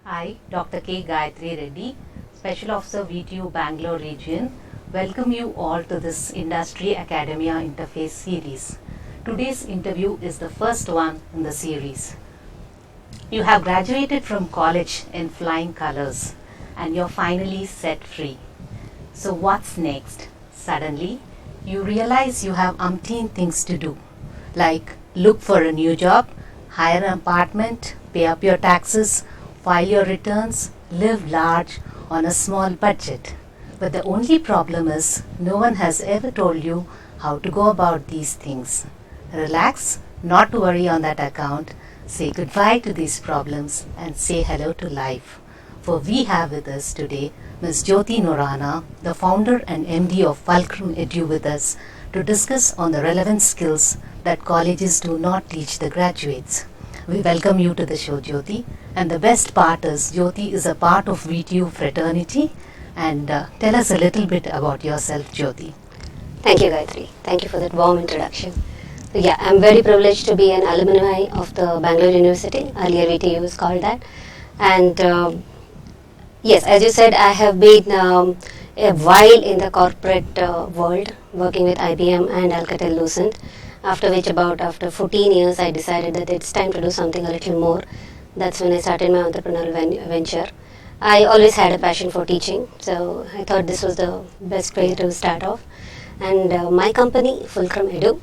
I, Dr. K. Gayatri Reddy, Special Officer VTU Bangalore Region, welcome you all to this Industry Academia Interface series. Today's interview is the first one in the series. You have graduated from college in flying colors and you're finally set free. So what's next? Suddenly, you realize you have umpteen things to do, like look for a new job, hire an apartment, pay up your taxes, file your returns, live large on a small budget. But the only problem is no one has ever told you how to go about these things. Relax, not to worry on that account. Say goodbye to these problems and say hello to life. For we have with us today Ms. Jyoti Noronha, the founder and MD of FulcrumEdu with us to discuss on the relevant skills that colleges do not teach the graduates. We welcome you to the show, Jyoti. And the best part is Jyoti is a part of VTU fraternity. And tell us a little bit about yourself, Jyoti. Thank you, Gayatri. Thank you for that warm introduction. So, yeah, I'm very privileged to be an alumni of the Bangalore University. Earlier VTU was called that. And yes, as you said, I have been a while in the corporate world, working with IBM and Alcatel-Lucent. After which, after 14 years, I decided that it's time to do something a little more. That's when I started my entrepreneurial venture. I always had a passion for teaching, so I thought this was the best way to start off. And my company, FulcrumEdu,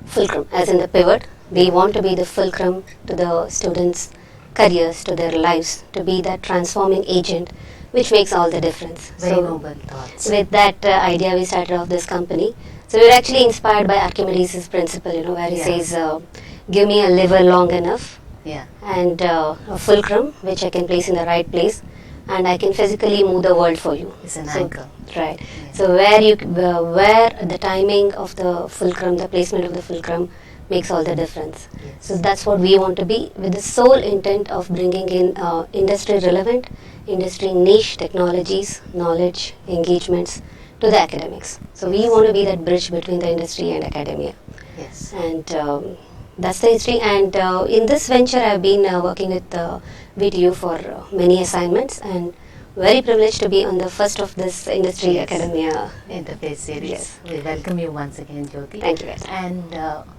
Fulcrum as in the pivot, we want to be the fulcrum to the students' careers, to their lives, to be that transforming agent which makes all the difference. Very noble thoughts. With that idea, we started off this company. So we were actually inspired by Archimedes' principle, where he says, give me a lever long enough and a fulcrum which I can place in the right place, and I can physically move the world for you. It's an anchor. Right. Yeah. So where the timing of the fulcrum, the placement of the fulcrum makes all the difference. Yes. So that's what we want to be, with the sole intent of bringing in industry relevant, industry niche technologies, knowledge, engagements to the academics. So we want to be that bridge between the industry and academia. Yes. And that's the history. And in this venture, I've been working with VTU for many assignments, and very privileged to be on the first of this industry academia interface series. Yes. We welcome you once again, Jyoti. Thank you, guys. And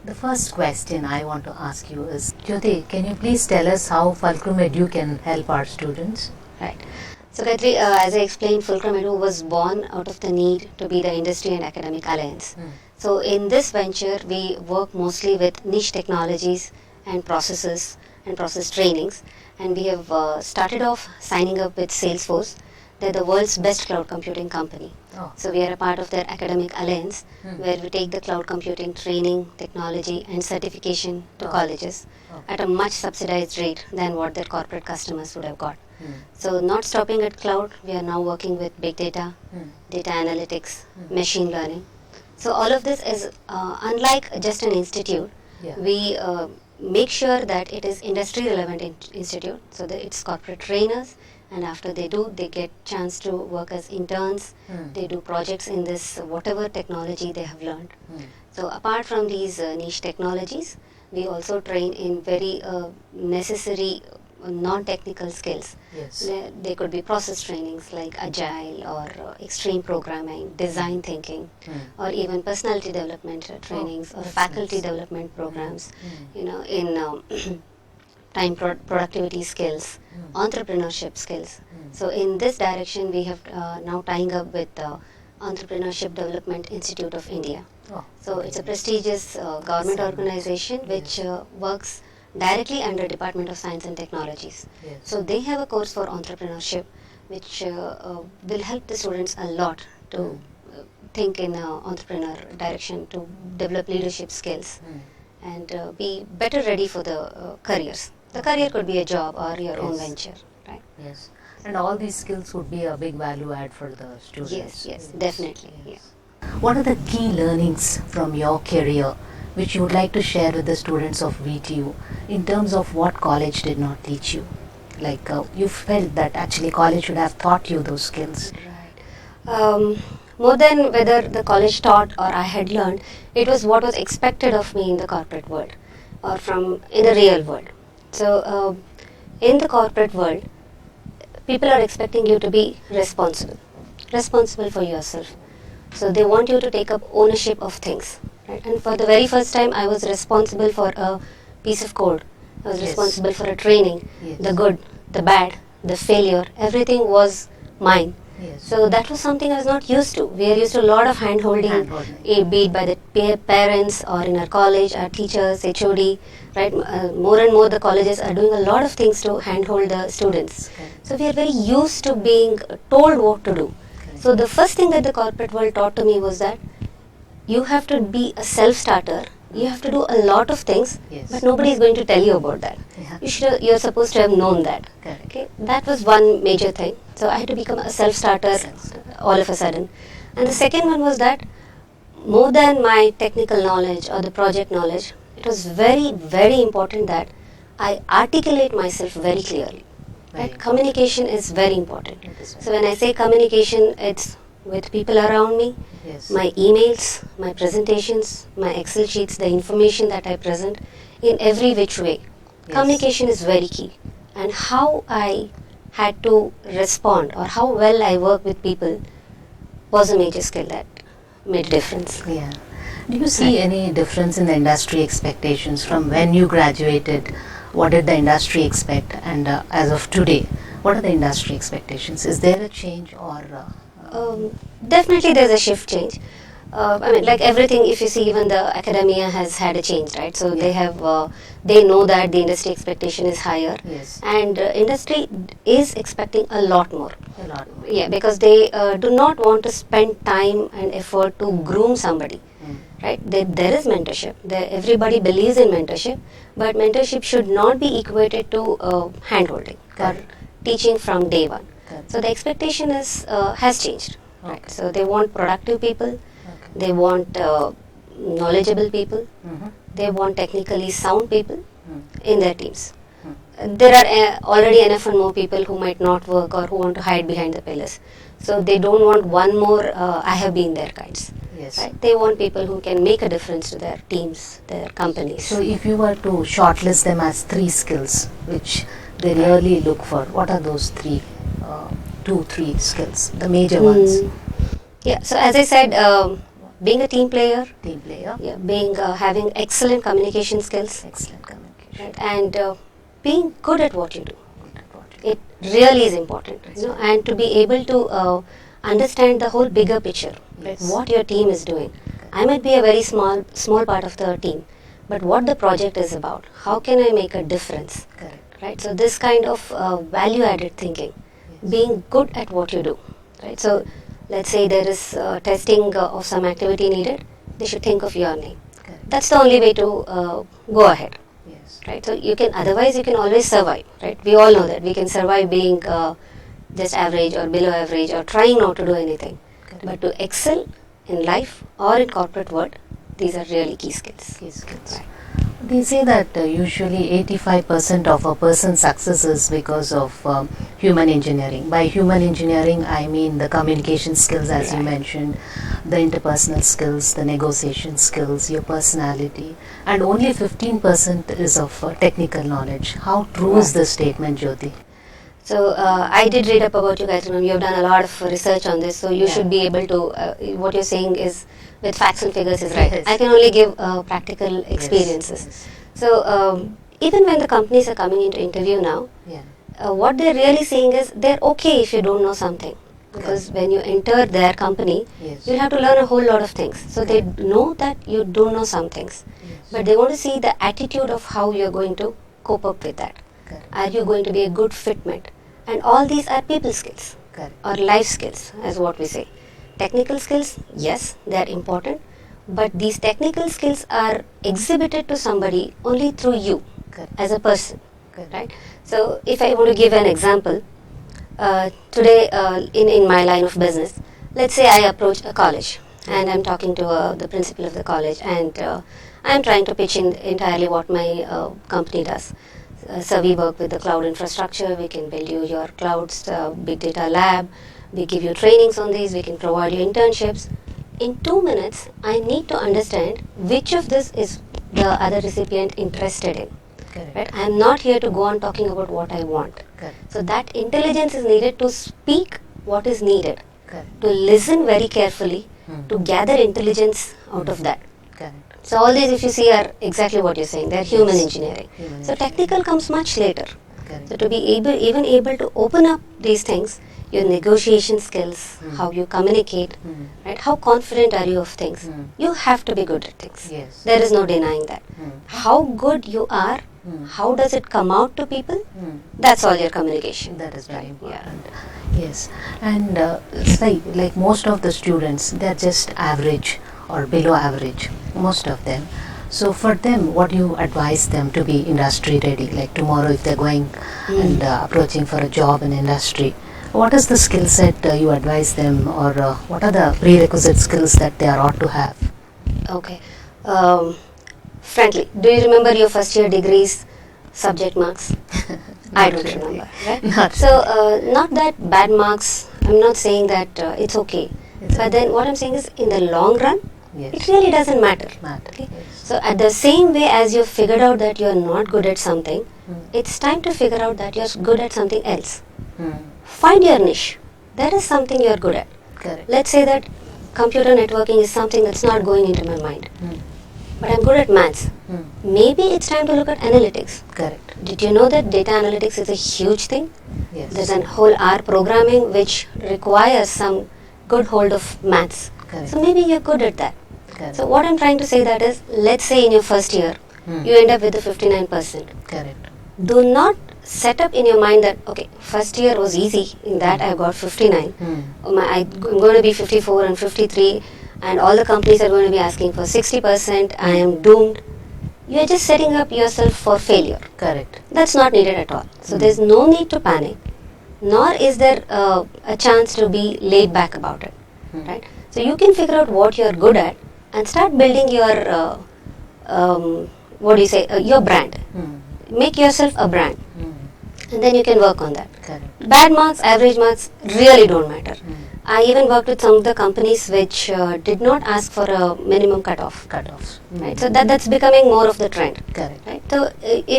the first question I want to ask you is, Jyoti, can you please tell us how FulcrumEdu can help our students? Right. So, Gayatri, as I explained, FulcrumEdu was born out of the need to be the industry and academic alliance. So, in this venture, we work mostly with niche technologies and processes and process trainings. And we have started off signing up with Salesforce. They're the world's best cloud computing company. Oh. So, we are a part of their academic alliance, where we take the cloud computing training, technology, and certification to colleges at a much subsidized rate than what their corporate customers would have got. So, not stopping at cloud, we are now working with big data, data analytics, machine learning. So, all of this is unlike just an institute. We make sure that it is industry relevant institute, so that it's corporate trainers, and after they get chance to work as interns. They do projects in this whatever technology they have learned. So, apart from these niche technologies, we also train in very necessary non-technical skills. Yes. They could be process trainings like agile or extreme programming, design thinking, or even personality development trainings or faculty development programs, in time productivity skills, entrepreneurship skills. So in this direction, we have now tying up with the Entrepreneurship Development Institute of India. So it's a prestigious government organization which works directly under Department of Science and Technologies. Yes. So they have a course for entrepreneurship which will help the students a lot to think in entrepreneur direction, to develop leadership skills and be better ready for the careers. The career could be a job or your own venture, right? Yes. And all these skills would be a big value add for the students. Yes, definitely. Yes. What are the key learnings from your career which you would like to share with the students of VTU in terms of what college did not teach you? Like you felt that actually college should have taught you those skills. Right. More than whether the college taught or I had learned, it was what was expected of me in the corporate world or in the real world. So in the corporate world, people are expecting you to be responsible for yourself. So they want you to take up ownership of things. Right? And for the very first time, I was responsible for a piece of code. I was Yes. responsible for a training, Yes. the good, the bad, the failure. Everything was mine. Yes. So that was something I was not used to. We are used to a lot of hand-holding, Hand-holding. be it by the parents or in our college, our teachers, HOD, right? More and more the colleges are doing a lot of things to handhold the students. Correct. So we are very used to being told what to do. Correct. So the first thing that the corporate world taught to me was that you have to be a self-starter. You have to do a lot of things, Yes. but nobody is going to tell you about that. Yeah. You're supposed to have known that. Correct. Okay, that was one major thing. So I had to become a self-starter all of a sudden. And the second one was that more than my technical knowledge or the project knowledge, it was very, very important that I articulate myself very clearly. Very Right? Communication is very important. It is very So when I say communication, it's with people around me, Yes. my emails, my presentations, my Excel sheets, the information that I present in every which way. Yes. Communication is very key. And how I had to respond or how well I work with people was a major skill that made a difference. Yeah. Do you see any difference in the industry expectations from when you graduated? What did the industry expect, and as of today, what are the industry expectations? Is there a change or? Definitely there's a shift change. I mean, like everything, if you see, even the academia has had a change, right? So they have, they know that the industry expectation is higher, Yes. and industry is expecting a lot more. A lot more. Yeah, because they do not want to spend time and effort to groom somebody, right? There is mentorship. Everybody believes in mentorship, but mentorship should not be equated to hand-holding or Correct. teaching from day one. Correct. So the expectation is has changed. Right? Okay. So they want productive people, Okay. they want knowledgeable people, Mhm. they want technically sound people Mm. in their teams. There are already enough and more people who might not work or who want to hide behind the pillars. So they don't want one more I have been there kinds. Yes. Right? They want people who can make a difference to their teams, their companies. So if you were to shortlist them as 3 skills which they really look for, what are those 3, 2-3 skills, the major ones? Yeah. So as I said, being a team player, Team player, yeah, being having excellent communication skills, excellent communication, right, and being good at what you do. good at what you It really is important, and to be able to understand the whole bigger picture, right, Yes. what your team is doing. I might be a very small part of the team, but what the project is about, how can I make a difference, Correct. right? So this kind of value-added thinking, Yes. being good at what you do, right? So let's say there is testing of some activity needed, they should think of your name. Correct. That's the only way to go ahead. Yes. Right, so otherwise you can always survive, right? We all know that we can survive being just average or below average or trying not to do anything. Correct. But to excel in life or in corporate world, these are really key skills. Key skills. They say that usually 85% of a person's success is because of human engineering. By human engineering, I mean the communication skills, as you Right. mentioned, the interpersonal skills, the negotiation skills, your personality, and only 15% is of technical knowledge. How true is this statement, Jyoti? So I did read up about you guys. You have done a lot of research on this, so you Yeah. should be able to. What you're saying is with facts and figures is right. Yes. I can only give practical experiences. Yes. So even when the companies are coming into interview now, Yeah. what they're really saying is they're okay if you don't know something, because when you enter their company, Yes. you'll have to learn a whole lot of things. So they know that you do know some things, Yes. but they want to see the attitude of how you're going to cope up with that. Correct. Are you going to be a good fitment? And all these are people skills Correct. or life skills, as what we say. Technical skills, yes, they are important, but these technical skills are exhibited to somebody only through you Correct. as a person, Correct. right? So if I want to give an example, today in my line of business, let's say I approach a college and I'm talking to the principal of the college, and I'm trying to pitch in entirely what my company does. So we work with the cloud infrastructure, we can build you your clouds, big data lab, we give you trainings on these, we can provide you internships. In 2 minutes, I need to understand which of this is the other recipient interested in. Correct. Right? I am not here to go on talking about what I want. Correct. So that intelligence is needed to speak what is needed, Correct. to listen very carefully, Hmm. to gather intelligence out of that. Correct. So all these, if you see, are exactly what you're saying. They're human Yes. engineering. Human So engineering. technical comes much later. Correct. So to be even able to open up these things, your negotiation skills, Hmm. how you communicate, Hmm. right? How confident are you of things? Hmm. You have to be good at things. Yes. There is no denying that. Hmm. How good you are, Hmm. how does it come out to people? Hmm. That's all your communication. That is very Yeah. important. Yes, and say like most of the students, they are just average or below average, most of them. So for them, what do you advise them to be industry ready? Like tomorrow, if they're going and approaching for a job in industry, what is the skill set you advise them, or what are the prerequisite skills that they are ought to have? Okay. Frankly, do you remember your first year degrees subject marks? I don't really. remember. Right? Not So, not that bad marks. I'm not saying that it's okay. It's But okay. then what I'm saying is, in the long run, Yes. it really doesn't matter. Matter. Okay? Yes. So, at the same way as you figured out that you're not good at something, Hmm. it's time to figure out that you're good at something else. Hmm. Find your niche. There is something you're good at. Correct. Let's say that computer networking is something that's not going into my mind, Hmm. but I'm good at maths. Hmm. Maybe it's time to look at analytics. Correct. Did you know that data analytics is a huge thing? Yes. There's a whole R programming which requires some good hold of maths. Correct. So maybe you're good at that. Correct. So what I'm trying to say that is, let's say in your first year, Hmm. you end up with the 59%. Correct. Do not set up in your mind that, okay, first year was easy, in that I got 59. Hmm. I'm going to be 54 and 53, and all the companies are going to be asking for 60%. I am doomed. You are just setting up yourself for failure. Correct. That's not needed at all. So there's no need to panic, nor is there a chance to be laid back about it. Hmm. Right? So you can figure out what you're good at and start building your your brand. Hmm. Make yourself a brand, Hmm. and then you can work on that. Correct. Bad marks, average marks really don't matter. Hmm. I even worked with some of the companies which did not ask for a minimum cutoff. Cut-offs. Hmm. Right? So that's becoming more of the trend. Correct. Right? So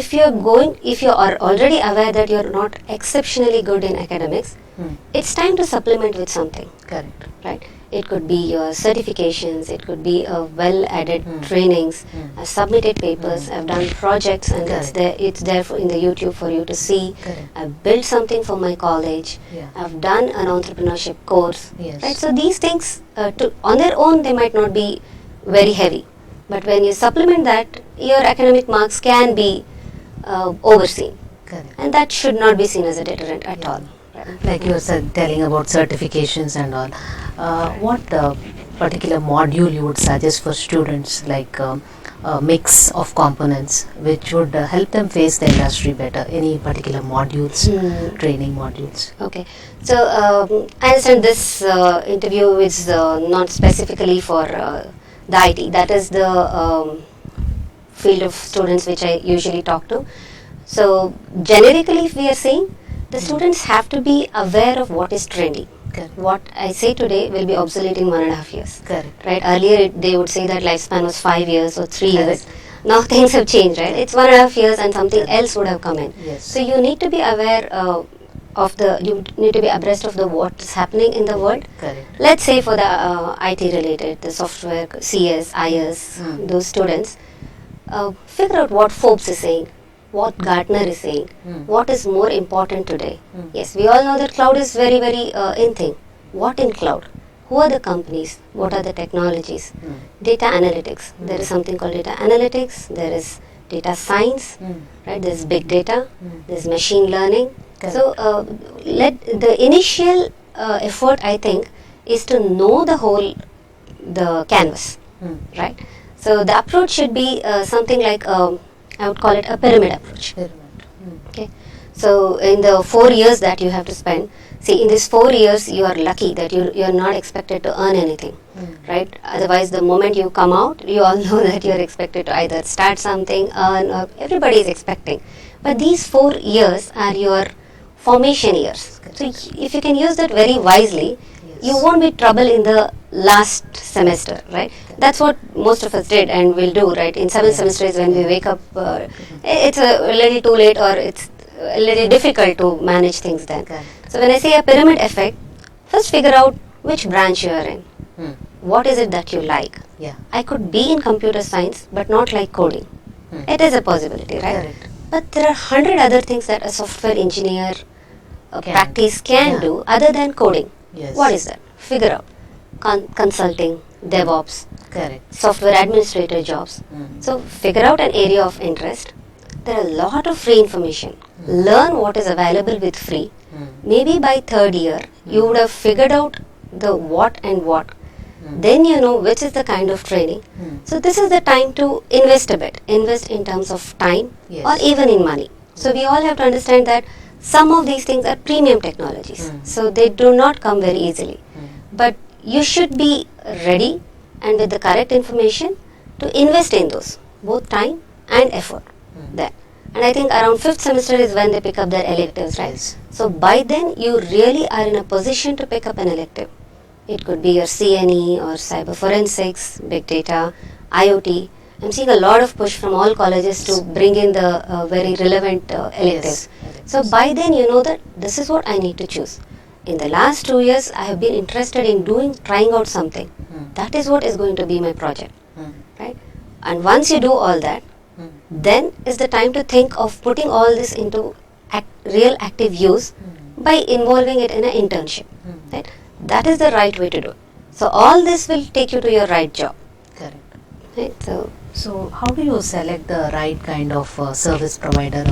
if you are already aware that you're not exceptionally good in academics, Hmm. it's time to supplement with something. Correct. Right? It could be your certifications, it could be a well-added Hmm. trainings. Hmm. I've submitted papers, I've done projects, and Correct. it's there in the YouTube for you to see. Correct. I've built something for my college. Yeah. I've done an entrepreneurship course. Yes. Right? So these things, on their own, they might not be very heavy. But when you supplement that, your academic marks can be overseen. Correct. And that should not be seen as a deterrent at Yeah. all. Right? Like you were telling about certifications and all, what particular module you would suggest for students, like a mix of components which would help them face the industry better? Any particular modules, training modules? Okay. So I understand this interview is not specifically for the IT. That is the field of students which I usually talk to. So generically, if we are saying, the students have to be aware of what is trendy. Correct. What I say today will be obsolete in 1.5 years. Correct. Right? Earlier they would say that lifespan was 5 years or 3 years. Correct. Now things have changed, right? It's 1.5 years and something Correct. else would have come in. Yes. So you need to be aware you need to be abreast of the what's happening in the world. Correct. Let's say for the IT related, the software, CS, IS, those students, figure out what Forbes is saying, what Gartner is saying, what is more important today. Yes, we all know that cloud is very, very in thing. What in cloud? Who are the companies? What are the technologies? Data analytics. There is something called data analytics. There is data science. Right? There is big data. There is machine learning. Correct. So let the initial effort, I think, is to know the canvas. Right? So the approach should be something like I would call it a pyramid approach. Okay. So in the 4 years that you have to spend, see, in these 4 years you are lucky that you are not expected to earn anything, right? Otherwise, the moment you come out, you all know that you are expected to either start something, earn, or everybody is expecting. But these 4 years are your formation years. So if you can use that very wisely, you won't be trouble in the last semester, right? That's what most of us did and will do, right? In 7th semester is when we wake up, it's a little too late or it's a little difficult to manage things then. So when I say a pyramid effect, first figure out which branch you are in. What is it that you like? I could be in computer science but not like coding. It is a possibility, right? Correct. But there are 100 other things that a software engineer practice can do other than coding. What is that? Figure out. Consulting, DevOps, Correct. software administrator jobs. So figure out an area of interest. There are a lot of free information. Learn what is available with free. Maybe by third year, you would have figured out the what and what. Then you know which is the kind of training. So this is the time to invest a bit. Invest in terms of time or even in money. So we all have to understand that some of these things are premium technologies. So they do not come very easily. But you should be ready and with the correct information to invest in those, both time and effort. There. And I think around 5th semester is when they pick up their electives, right? So by then you really are in a position to pick up an elective. It could be your CNE or cyber forensics, big data, IoT. I'm seeing a lot of push from all colleges to bring in the very relevant electives. So by then you know that this is what I need to choose. In the last 2 years, I have been interested in trying out something. That is what is going to be my project, right? And once you do all that, then is the time to think of putting all this into real active use by involving it in an internship, right? That is the right way to do it. So all this will take you to your right job. Correct. Right? So how do you select the right kind of service provider,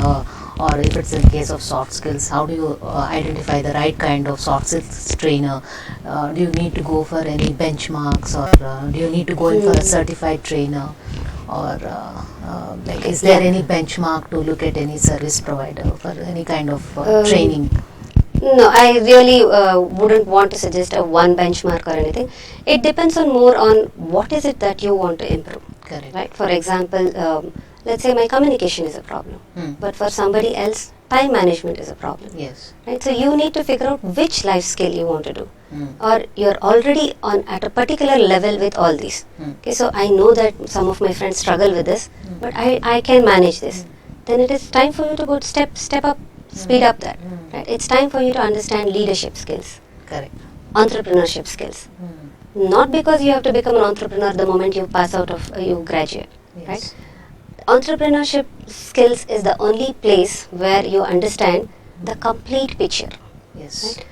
or if it's in case of soft skills, how do you identify the right kind of soft skills trainer? Do you need to go for any benchmarks, or do you need to go in for a certified trainer, or like is there any benchmark to look at any service provider for any kind of training? No, I really wouldn't want to suggest a one benchmark or anything. It depends on more on what is it that you want to improve. Correct. Right? For example, let's say my communication is a problem, but for somebody else, time management is a problem. Right? So you need to figure out which life skill you want to do, or you're already at a particular level with all these. Okay, so I know that some of my friends struggle with this, but I can manage this. Then it is time for you to go step up, speed up that. Right? It's time for you to understand leadership skills. Correct. Entrepreneurship skills. Not because you have to become an entrepreneur the moment you pass out of you graduate, right? Entrepreneurship skills is the only place where you understand the complete picture. Right?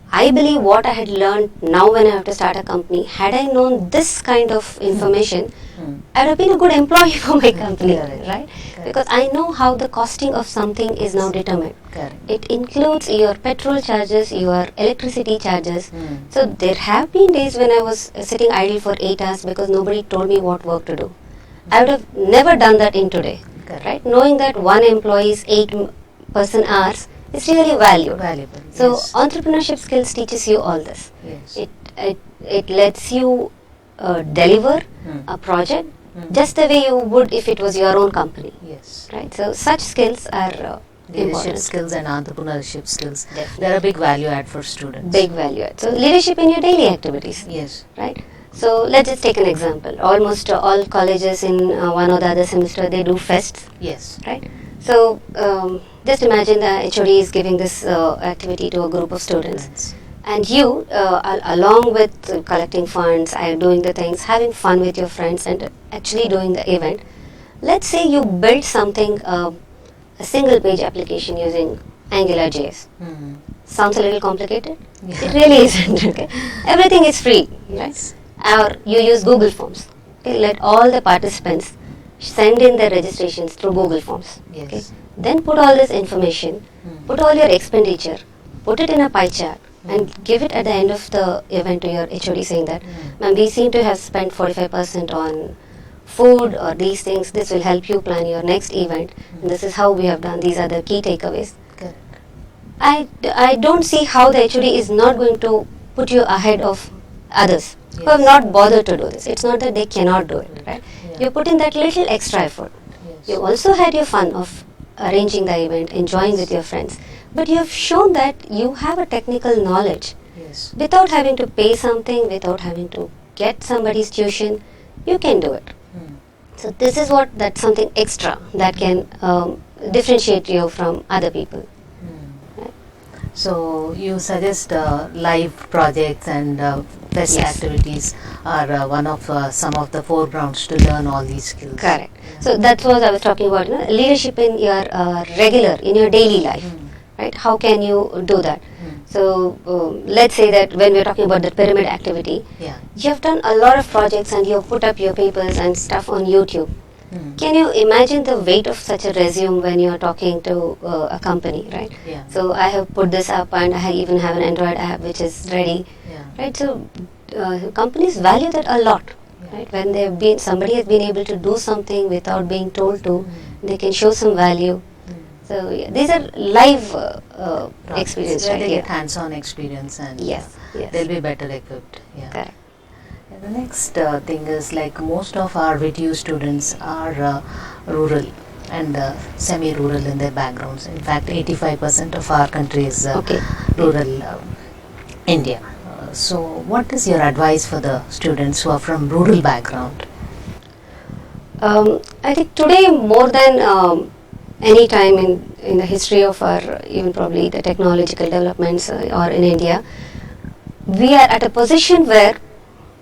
I believe what I had learned now when I have to start a company, had I known this kind of information, I would have been a good employee for my company, right? Because I know how the costing of something is now determined. It includes your petrol charges, your electricity charges. So there have been days when I was sitting idle for 8 hours because nobody told me what work to do. I would have never done that in today, right? Knowing that one employee's 8 person hours is really valuable. So entrepreneurship skills teaches you all this. It lets you deliver a project just the way you would if it was your own company. Right? So such skills are leadership important. skills and entrepreneurship skills. They're a big value add for students. Big value add. So leadership in your daily activities. Right? So let's just take an example. Almost all colleges in one or the other semester they do fests. Right? So just imagine the HOD is giving this activity to a group of students. And you, along with collecting funds, doing the things, having fun with your friends and actually doing the event, let's say you build something, a single page application using AngularJS. Sounds a little complicated? It really isn't. Okay? Everything is free. Right? Or you use Google Forms. Okay? Let all the participants send in their registrations through Google Forms. Okay? Then put all this information, put all your expenditure, put it in a pie chart, and give it at the end of the event to your HOD saying that, ma'am, we seem to have spent 45% on food or these things. This will help you plan your next event. And this is how we have done. These are the key takeaways. I don't see how the HOD is not going to put you ahead of others who have not bothered to do this. It's not that they cannot do it. Right? You put in that little extra effort. You also had your fun of arranging the event, enjoying with your friends. But you have shown that you have a technical knowledge Yes. Without having to pay something, without having to get somebody's tuition, you can do it. So this is that's something extra that can differentiate you from other people. Right? So you suggest live projects and fest Yes. activities are some of the foregrounds to learn all these skills. Correct. So that's what I was talking about. Leadership in your in your daily life, right? How can you do that? So let's say that when we're talking about the pyramid activity, Yeah. you have done a lot of projects and you've put up your papers and stuff on YouTube. Can you imagine the weight of such a resume when you're talking to a company, right? Yeah. So I have put this up and I even have an Android app which is ready, Yeah. right? So companies value that a lot, right? When somebody has been able to do something without being told to, they can show some value. So these are live experience, where right? they Yeah. get hands-on experience and Yes, yes. they'll be better equipped. Yeah. Correct. And the next thing is like most of our VTU students are rural and semi-rural in their backgrounds. In fact, 85% of our country is Okay. rural India. So what is your advice for the students who are from rural background? I think today more than any time in the history of our, even probably the technological developments or in India, we are at a position where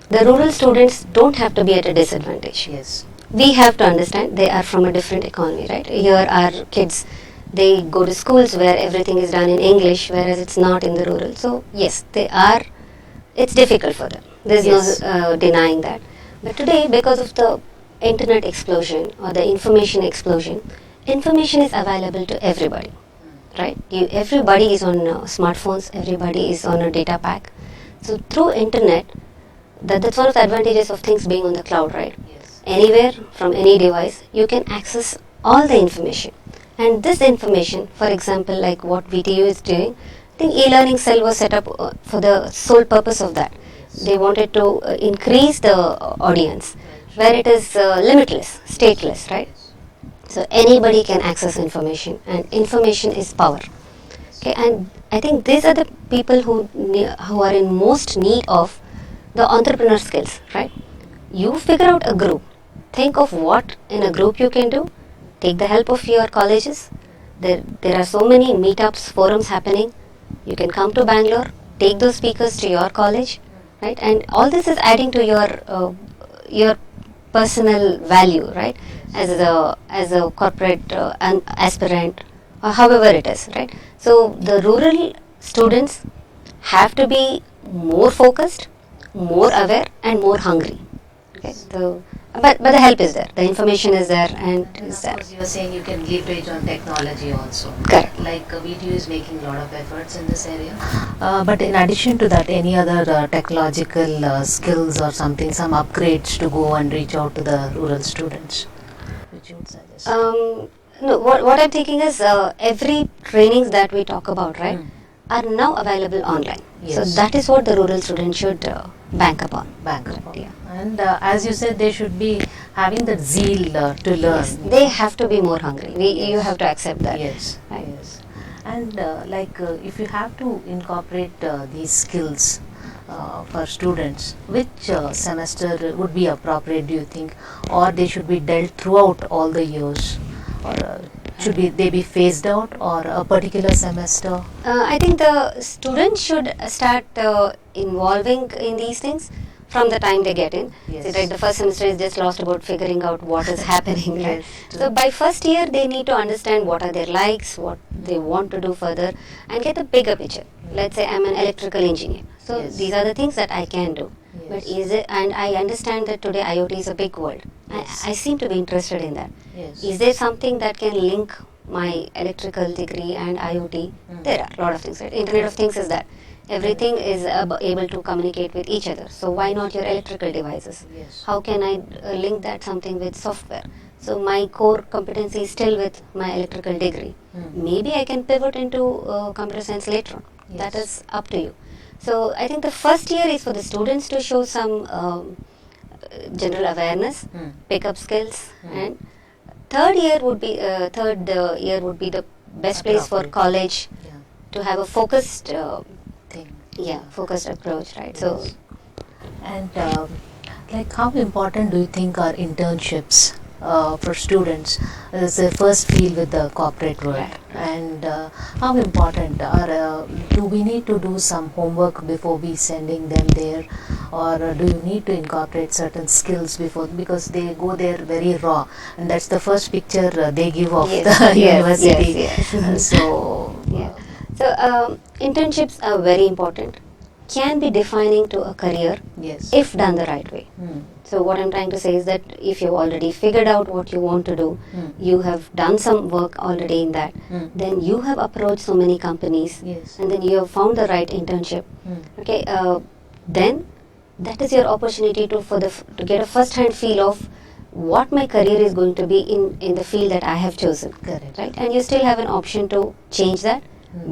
the rural students don't have to be at a disadvantage. Yes. We have to understand they are from a different economy, right? Here our kids, they go to schools where everything is done in English, whereas it's not in the rural. So yes, it's difficult for them. There's Yes. no denying that. But today, because of the internet explosion or the information explosion, information is available to everybody, right? Everybody is on smartphones, everybody is on a data pack. So through internet, that's one of the advantages of things being on the cloud, right? Yes. Anywhere, from any device, you can access all the information. And this information, for example, like what VTU is doing, I think e-learning cell was set up for the sole purpose of that. They wanted to increase the audience, where it is limitless, stateless, right? So anybody can access information, and information is power. Okay, and I think these are the people who are in most need of the entrepreneur skills, right? You figure out a group. Think of what in a group you can do. Take the help of your colleges. There are so many meetups, forums happening. You can come to Bangalore, take those speakers to your college, right? And all this is adding to your personal value, right? As a corporate aspirant, or however it is, right? So the rural students have to be more focused, more aware, and more hungry. Okay, so but the help is there, the information is there, and And is of there. course, you were saying you can leverage on technology also. Correct. Like VTU is making a lot of efforts in this area. But in addition to that, any other technological skills or something, some upgrades to go and reach out to the rural students, which you would suggest? No, what I'm thinking is every trainings that we talk about, right, are now available online. So Yes. that is what the rural student should bank upon. Bank upon. Yeah. And as you said, they should be having that zeal to learn. Yes, they have to be more hungry. You have to accept that. Yes, Right. yes. And if you have to incorporate these skills for students, which semester would be appropriate, do you think? Or they should be dealt throughout all the years? Or they be phased out, or a particular semester? I think the students should start involving in these things from the time they get in. Yes. See, like the first semester is just lost about figuring out what is happening. Right? Yes, true. So by first year, they need to understand what are their likes, what they want to do further, and get a bigger picture. Let's say I'm an electrical engineer. So Yes. these are the things that I can do. But Yes. and I understand that today IoT is a big world. Yes. I seem to be interested in that. Yes. Is there something that can link my electrical degree and IoT? There are a lot of things. Right? Internet of Things is that everything is able to communicate with each other. So why not your electrical devices? Yes. How can I link that something with software? So my core competency is still with my electrical degree. Maybe I can pivot into computer science later on. That Yes. is up to you. So I think the first year is for the students to show some general awareness, pick up skills, and third year would be the best place for Appropriate. college Yeah. to have a focused Thing. Yeah, focused approach, right? So, And like, how important do you think are internships for students? It's their first feel with the corporate world, right. and how important are? Do we need to do some homework before we sending them there, or do you need to incorporate certain skills before, because they go there very raw, and that's the first picture they give of Yes, the yes, university. yes, yes. So Yeah. So internships are very important. Can be defining to a career yes. if done the right way. Hmm. So what I'm trying to say is that if you've already figured out what you want to do, Hmm. you have done some work already in that, Hmm. then you have approached so many companies, Yes. and then you have found the right internship. Hmm. Okay, then that is your opportunity to get a first-hand feel of what my career is going to be in the field that I have chosen. Correct. Right, and you still have an option to change that,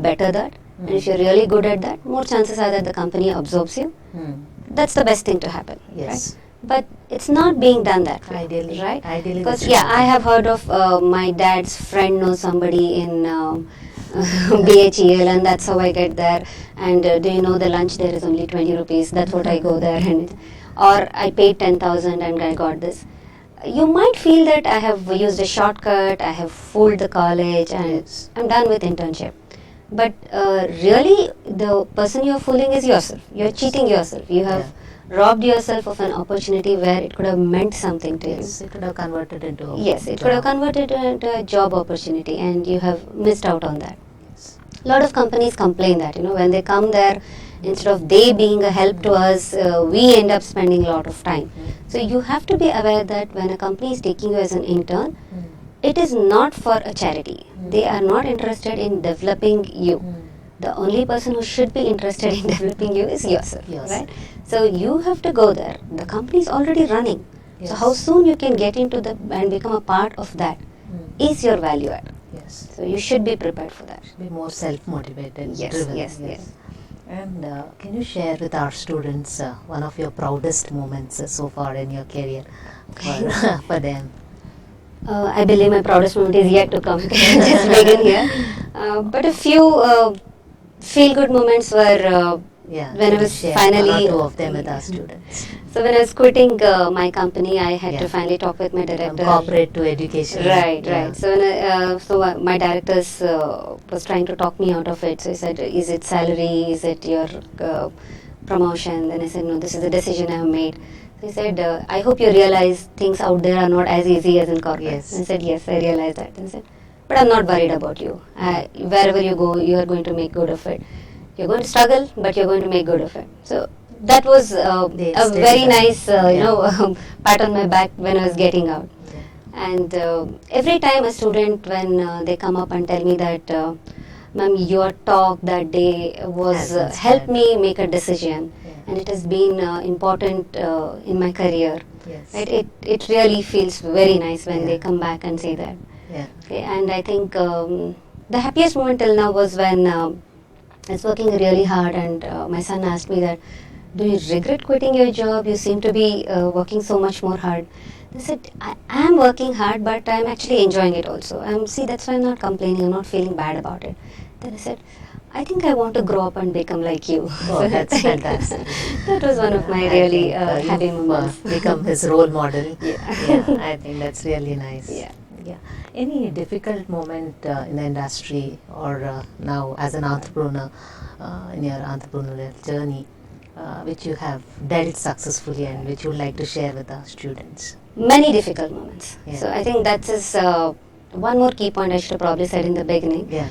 better that, and if Hmm. you're really good at that, more chances are that the company absorbs you. Hmm. That's the best thing to happen. Yes. Right? But it's not being done that way. Ideally, right? ideally, Because that yeah, should I happen. have heard of my dad's friend knows somebody in BHEL, and that's how I get there. And do you know the lunch there is only 20 rupees? That's what I go there, and or I paid 10,000 and I got this. You might feel that I have used a shortcut, I have fooled the college, and Yes. I'm done with internship. But really, the person you're fooling is yourself. You're cheating yourself. You have robbed yourself of an opportunity where it could have meant something to Yes, it could have converted into a you. Yes, it job. could have converted into a job opportunity, and you have missed out on that. Yes. A lot of companies complain that, when they come there, instead of they being a help to us, we end up spending a lot of time. So you have to be aware that when a company is taking you as an intern, Mm. it is not for a charity. They are not interested in developing you. The only person who should be interested in developing you is yourself, Yes. right? So you have to go there. The company is already running. Yes. So how soon you can get into the and become a part of that is your value add. Yes. So you should be prepared for that. Be more self-motivated, Yes, driven. yes. And can you share with our students one of your proudest moments so far in your career for them? I believe my proudest moment is yet to come. Just begin here. But a few feel-good moments were Yeah. when I can you was share finally. one or two of them with our students. So when I was quitting my company, I had Yeah. to finally talk with my From director. corporate to education. Right, Yeah. right. So when my directors was trying to talk me out of it. So he said, "Is it salary? Is it your promotion?" Then I said, "No, this is the decision I have made." So he said, "I hope you realize things out there are not as easy as in corporate." Yes. And I said, "Yes, I realize that." Then he said, "But I'm not worried about you. Wherever you go, you are going to make good of it. You're going to struggle, but you're going to make good of it." So that was a very nice, pat on my back when I was getting out. And every time a student, when they come up and tell me that, "Ma'am, your talk that day was Has inspired helped me make a decision, Yeah. and it has been important in my career." Yes. Right? It really feels very nice when Yeah. they come back and say that. Yeah. Okay, and I think the happiest moment till now was when I was working really hard, and my son asked me that, "Do you regret quitting your job? You seem to be working so much more hard." I said, "I am working hard, but I'm actually enjoying it also. See, that's why I'm not complaining. I'm not feeling bad about it." Then I said, "I think I want to grow up and become like you." Oh, that's fantastic. That was one of my I really think, happy you've, moments. become his role model. Yeah. I think that's really nice. Yeah. Yeah. Any difficult moment in the industry or now as an entrepreneur in your entrepreneurial journey which you have dealt successfully and which you would like to share with our students? Many difficult moments. Yeah. So I think that is one more key point I should have probably said in the beginning. Yeah.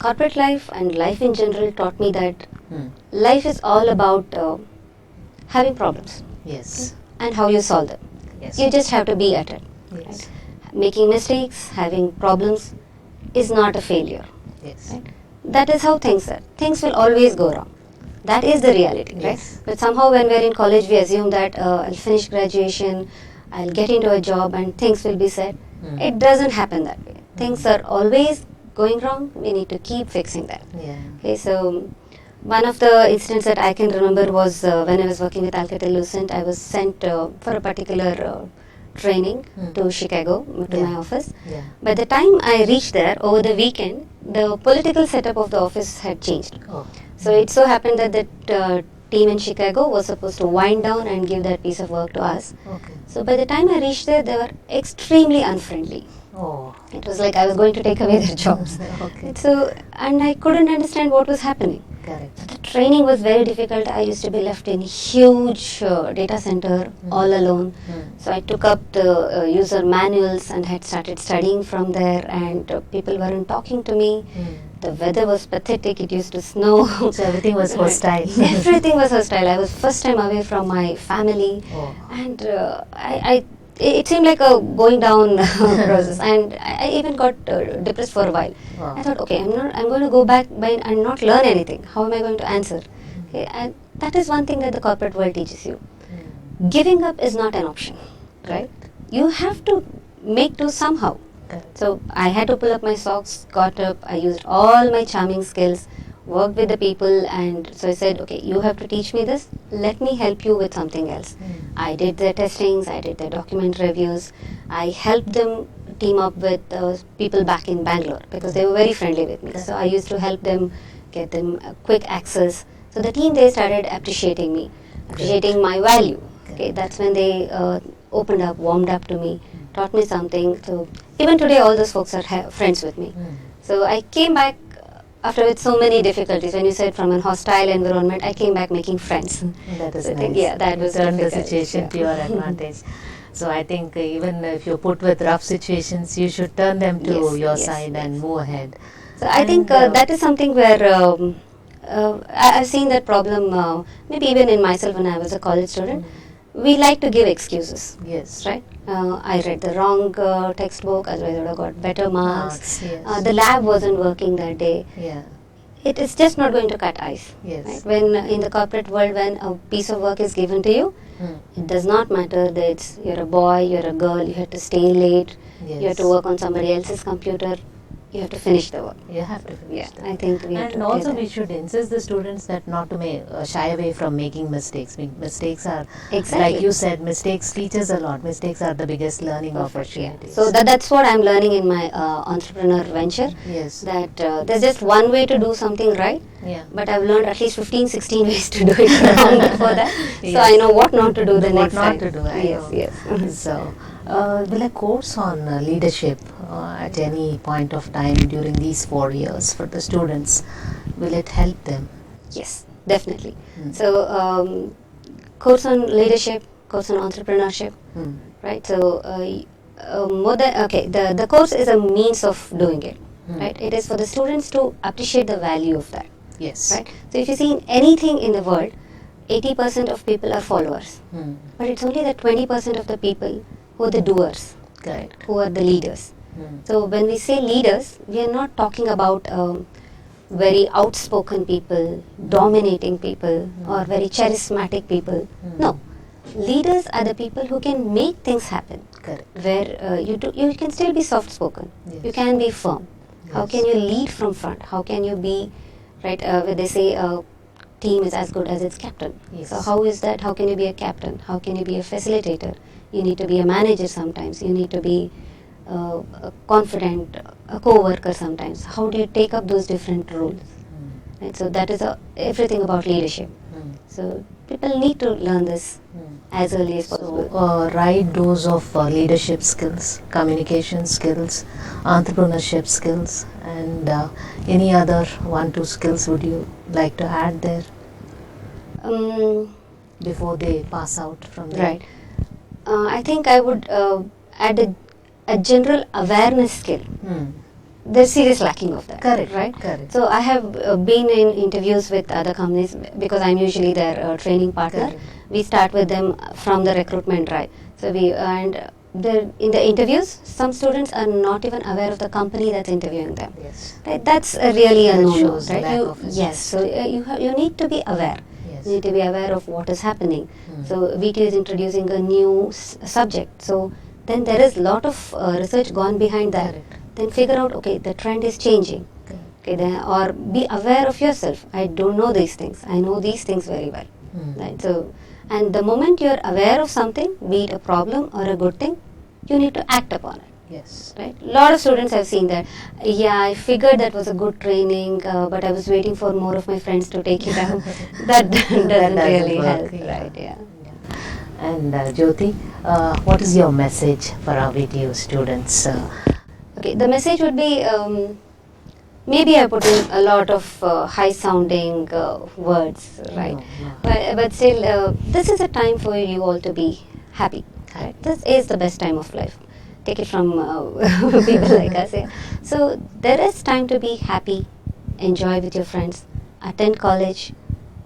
Corporate life and life in general taught me that Hmm. life is all about having problems Yes. and how you solve them. Yes. You just have to be at it. Yes. Making mistakes, having problems is not a failure. Yes. Right? That is how things are. Things will always go wrong. That is the reality, right? Yes. But somehow when we're in college, we assume that I'll finish graduation, I'll get into a job and things will be set. Hmm. It doesn't happen that way. Things are always going wrong. We need to keep fixing that. Yeah. Okay, so one of the incidents that I can remember was when I was working with Alcatel-Lucent. I was sent for a particular training to Chicago, to Yeah. my office. Yeah. By the time I reached there over the weekend, the political setup of the office had changed. Oh. So it so happened that team in Chicago was supposed to wind down and give that piece of work to us. Okay. So by the time I reached there, they were extremely unfriendly. Oh. It was like I was going to take away their jobs. Okay. So, and I couldn't understand what was happening. Correct. So the training was very difficult. I used to be left in huge data center all alone. So I took up the user manuals and had started studying from there, and people weren't talking to me. The weather was pathetic. It used to snow. So everything was hostile. Everything was hostile. I was first time away from my family, and it seemed like a going down process, and I even got depressed for a while. Wow. I thought, okay, I'm going to go back and not learn anything. How am I going to answer? Okay, and that is one thing that the corporate world teaches you. Giving up is not an option, right? You have to make do somehow. So I had to pull up my socks, got up, I used all my charming skills, worked with the people, and so I said, okay, you have to teach me this, let me help you with something else. I did the testings, I did the document reviews, I helped them team up with people back in Bangalore because they were very friendly with me. So I used to help them, get them quick access. So the team, they started appreciating me, appreciating my value. Okay, that's when they opened up, warmed up to me, taught me something. So even today all those folks are friends with me. So I came back after with so many difficulties. When you said from an hostile environment, I came back making friends. That is so nice. I think, yeah, that was turned the difficult. situation to your advantage. So I think even if you're put with rough situations, you should turn them to your side and move ahead. So I think that is something where I've seen that problem maybe even in myself when I was a college student. We like to give excuses. Yes. Right? I read the wrong textbook, otherwise I would have got better marks. Yes. The lab wasn't working that day. Yeah. It is just not going to cut ice. Yes. Right? When in the corporate world, when a piece of work is given to you, it does not matter that it's, you're a boy, you're a girl, you have to stay late, you have to work on somebody else's computer, you have to finish the work. You have to finish the work. I think we have And to also do we that. should insist the students that not to shy away from making mistakes. Mistakes are, Exactly. like you said, mistakes teach us a lot. Mistakes are the biggest learning opportunities. So that's what I'm learning in my entrepreneur venture. Yes. That there's just one way to do something right, Yeah. but I've learned at least 15, 16 ways to do it wrong before that. So Yes. I know what not to do the What next not time. to do, I know. Yes. So, will a course on leadership at any point of time during these 4 years for the students, will it help them? Yes, definitely. So, course on leadership, course on entrepreneurship, right? So, more than the course is a means of doing it, right? It is for the students to appreciate the value of that, Yes. right? So, if you see anything in the world, 80% of people are followers, but it's only the 20% of the people who are the doers, Correct. who are the leaders. So when we say leaders, we are not talking about very outspoken people, dominating people, or very charismatic people. No, leaders are the people who can make things happen. Correct. Where you can still be soft spoken, Yes. you can be firm. How Yes. can you lead from front? How can you be right? Where they say team is as good as its captain. Yes. So how is that? How can you be a captain? How can you be a facilitator? You need to be a manager sometimes. You need to be a confident, a co-worker sometimes. How do you take up those different roles? Right? So that is everything about leadership. So people need to learn this as early as possible. So, right dose of leadership skills, communication skills, entrepreneurship skills, and any other 1-2 skills would you like to add there before they pass out from there? Right. I think I would add a general awareness skill. There's serious lacking of that. Correct. Right. Correct. So I have been in interviews with other companies because I'm usually their training partner. Correct. We start with them from the recruitment drive. So in the interviews, some students are not even aware of the company that's interviewing them. Yes. Right. That's really a That no-no. shows Right. lack of Yes. interest. So you need to be aware. Yes. You need to be aware of what is happening. So VT is introducing a new subject. So then there is a lot of research gone behind that. Correct. Then figure out, okay, the trend is changing. Okay, then, or be aware of yourself. I don't know these things. I know these things very well. Right? So, and the moment you're aware of something, be it a problem or a good thing, you need to act upon it. Yes. Right? A lot of students have seen that. Yeah, I figured that was a good training, but I was waiting for more of my friends to take it up. That doesn't really work, help, yeah. right? Yeah. And Jyoti, what is your message for our VTU students? Okay, the message would be maybe I put in a lot of high sounding words, right? No. But still, this is a time for you all to be happy, right? This is the best time of life. Take it from people like us. Yeah. So there is time to be happy, enjoy with your friends, attend college,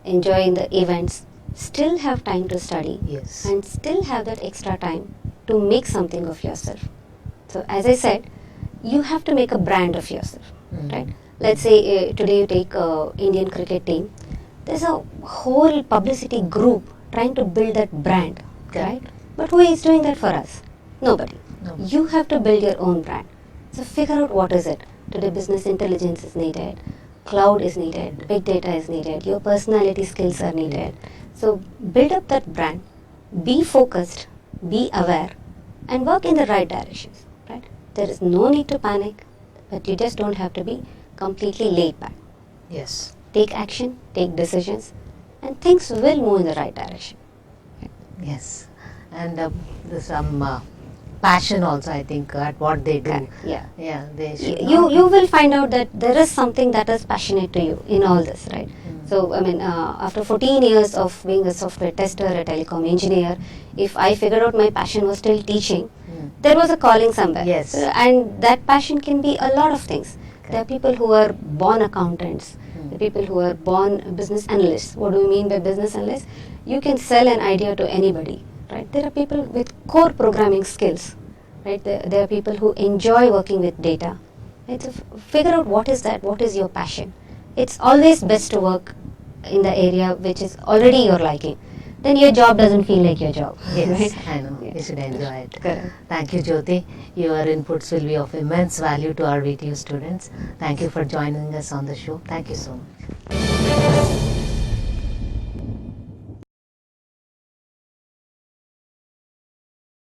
enjoy in the events, still have time to study, Yes. and still have that extra time to make something of yourself. So as I said, you have to make a brand of yourself, right? Let's say today you take Indian cricket team. There's a whole publicity group trying to build that brand, right? But who is doing that for us? Nobody. No. You have to build your own brand. So figure out what is it. Today business intelligence is needed, cloud is needed, big data is needed, your personality skills are needed. So build up that brand, be focused, be aware, and work in the right directions, right? There is no need to panic, but you just don't have to be completely laid back. Yes. Take action, take decisions, and things will move in the right direction. Yes. And there's some passion also, I think, at what they do. Correct. Yeah. Yeah, they should You will find out that there is something that is passionate to you in all this, right? So, I mean, after 14 years of being a software tester, a telecom engineer, if I figured out my passion was still teaching, there was a calling somewhere. Yes. And that passion can be a lot of things. There are people who are born accountants, there are people who are born business analysts. What do we mean by business analysts? You can sell an idea to anybody, right? There are people with core programming skills, right? There are people who enjoy working with data. Right? So figure out what is that, what is your passion. It's always best to work in the area which is already your liking. Then your job doesn't feel like your job. Yes, Right? I know. Yeah. You should enjoy it. Correct. Thank you, Jyoti. Your inputs will be of immense value to our VTU students. Thank you for joining us on the show. Thank you so much.